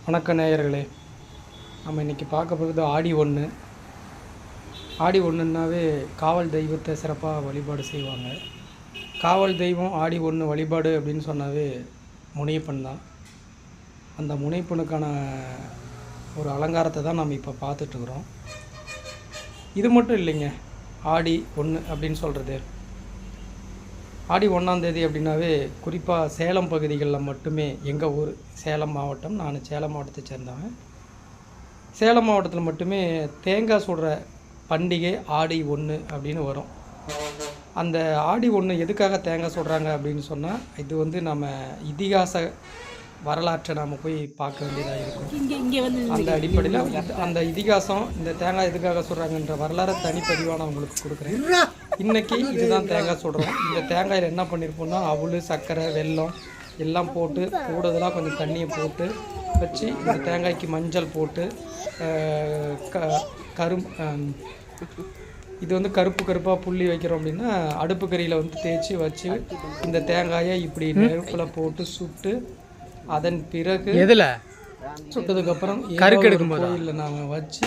வணக்க நேயர்களே, நம்ம இன்றைக்கி பார்க்க போகிறது ஆடி 1. ஆடி 1ன்னாவே காவல் தெய்வத்தை சிறப்பாக வழிபாடு செய்வாங்க. காவல் தெய்வம் ஆடி 1 வழிபாடு அப்படின்னு சொன்னாவே முனியப்பன் தான். அந்த முனியப்பனுக்கான ஒரு அலங்காரத்தை தான் நம்ம இப்போ பார்த்துட்ருக்குறோம். இது மட்டும் இல்லைங்க, ஆடி 1 அப்படின்னு சொல்கிறது. ஆடி 1ஆம் தேதி அப்படின்னாவே குறிப்பாக சேலம் பகுதிகளில் மட்டுமே, எங்கள் ஊர் சேலம் மாவட்டம், நான் சேலம் மாவட்டத்தை சேர்ந்தவன். சேலம் மாவட்டத்தில் மட்டுமே தேங்காய் சுடுற பண்டிகை ஆடி 1 அப்படின்னு வரும். அந்த ஆடி 1 எதுக்காக தேங்காய் சுடுறாங்க அப்படின்னு சொன்னால், இது நம்ம இதிகாச வரலாற்றை நாம் போய் பார்க்க வேண்டியதாக இருக்கும். அந்த அடிப்படையில் அந்த இதிகாசம், இந்த தேங்காய் எதுக்காக சுடுறாங்கன்ற வரலாறு தனிப்பதிவாக நான் உங்களுக்கு கொடுக்குறேன். இன்றைக்கி இதுதான் தேங்காய் சுடுறோம். இந்த தேங்காயில் என்ன பண்ணியிருப்போம்னா, அவல், சர்க்கரை, வெல்லம் எல்லாம் போட்டு கூடுதலாக கொஞ்சம் தண்ணியை போட்டு வச்சு, இந்த தேங்காய்க்கு மஞ்சள் போட்டு இது கருப்பு கருப்பாக புள்ளி வைக்கிறோம் அப்படின்னா, அடுப்பு கறியில் தேய்ச்சி வச்சு இந்த தேங்காயை இப்படி நெருப்பில் போட்டு சுட்டு, அதன் பிறகு சுட்டதுக்கப்புறம் கோயிலில் நாம் வச்சு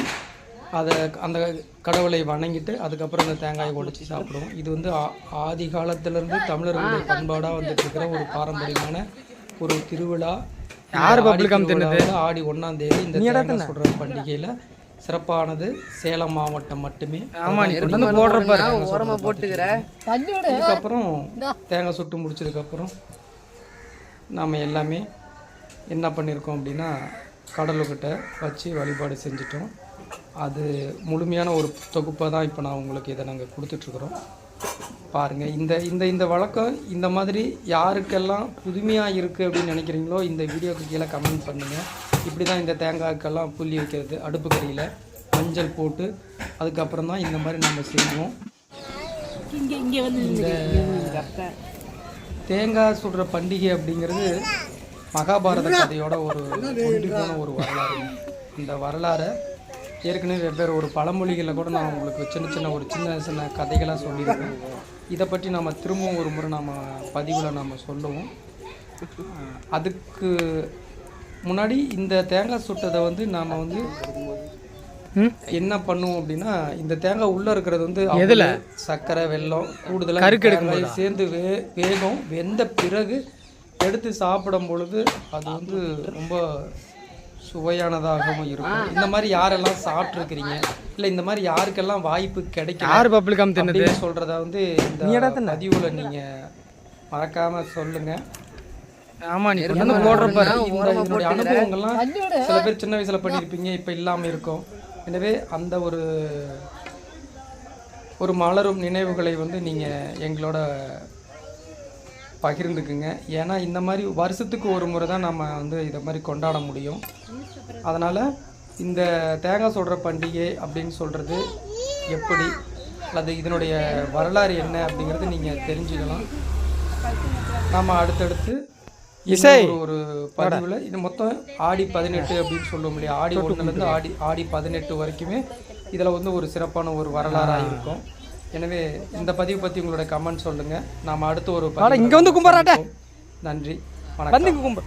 அதை அந்த கடவுளை வணங்கிட்டு அதுக்கப்புறம் இந்த தேங்காயை உடைச்சி சாப்பிடுவோம். இது ஆதி காலத்திலேருந்து தமிழர்களுடைய பண்பாடாக வந்துட்டுருக்கிற ஒரு பாரம்பரியமான ஒரு திருவிழா. ஆடி 1ஆம் தேதி இந்த தேங்காய் சுடுற பண்டிகையில் சிறப்பானது சேலம் மாவட்டம் மட்டுமே. அதுக்கப்புறம் தேங்காய் சுட்டு முடிச்சதுக்கப்புறம் நாம் எல்லாமே என்ன பண்ணியிருக்கோம் அப்படின்னா, கடவுள்கிட்ட வச்சு வழிபாடு செஞ்சிட்டோம். அது முழுமையான ஒரு தொகுப்பாக தான் இப்போ நான் உங்களுக்கு இதை நாங்கள் கொடுத்துட்ருக்குறோம். பாருங்கள், இந்த வழக்கம் இந்த மாதிரி யாருக்கெல்லாம் புதுமையாக இருக்குது அப்படின்னு நினைக்கிறீங்களோ, இந்த வீடியோக்கு கீழே கமெண்ட் பண்ணுங்கள். இப்படி தான் இந்த தேங்காய்க்கெல்லாம் புள்ளி வைக்கிறது, அடுப்பு கறியில் மஞ்சள் போட்டு அதுக்கப்புறம் தான் இந்த மாதிரி நம்ம செய்வோம். இந்த தேங்காய் சுடுற பண்டிகை அப்படிங்கிறது மகாபாரத கதையோட ஒரு ஒன்றி போன ஒரு வரலாறு. இந்த வரலாறை ஏற்கனவே வெவ்வேறு ஒரு பழமொழிகளில் கூட நான் உங்களுக்கு சின்ன சின்ன கதைகளாக சொல்லியிருக்கேன். இதை பற்றி நம்ம திரும்பவும் ஒரு முறை நம்ம பதிவில் நம்ம சொல்லுவோம். அதுக்கு முன்னாடி இந்த தேங்காய் சுட்டதை நாம் என்ன பண்ணுவோம் அப்படின்னா, இந்த தேங்காய் உள்ளே இருக்கிறது சர்க்கரை, வெல்லம், கூடுதலாக சேர்ந்து வேகும். வெந்த பிறகு எடுத்து சாப்பிடும் பொழுது அது ரொம்ப சுவையானதாகவும் இருக்கும். இந்த மாதிரி யாரெல்லாம் சாப்பிட்ருக்கிறீங்க, இல்லை இந்த மாதிரி யாருக்கெல்லாம் வாய்ப்பு கிடைக்கும் சொல்கிறத இந்த பதிவில் நீங்கள் மறக்காமல் சொல்லுங்கள். என்னுடைய அனுபவங்கள்லாம் சில பேர் சின்ன வயசில் பண்ணியிருப்பீங்க, இப்போ இல்லாமல் இருக்கும். எனவே அந்த ஒரு மலரும் நினைவுகளை நீங்கள் எங்களோட பகிர்ந்துக்குங்க. ஏன்னா இந்த மாதிரி வருஷத்துக்கு ஒரு முறை தான் நம்ம இதை மாதிரி கொண்டாட முடியும். அதனால் இந்த தேங்காய் சுடுற பண்டிகை அப்படின்னு சொல்கிறது எப்படி, அல்லது இதனுடைய வரலாறு என்ன அப்படிங்கிறது நீங்கள் தெரிஞ்சுக்கலாம். நம்ம அடுத்தடுத்து ஒரு பதிவில் இது மொத்தம் ஆடி 18 அப்படின்னு சொல்லுவோம் இல்லையா, ஆடி 1லேருந்து ஆடி 18 வரைக்குமே இதில் ஒரு சிறப்பான ஒரு வரலாறாக இருக்கும். எனவே இந்த பதிவு பற்றி உங்களோட கமெண்ட் சொல்லுங்கள். நாம் அடுத்து ஒரு பதிவு. நன்றி, வணக்கம்.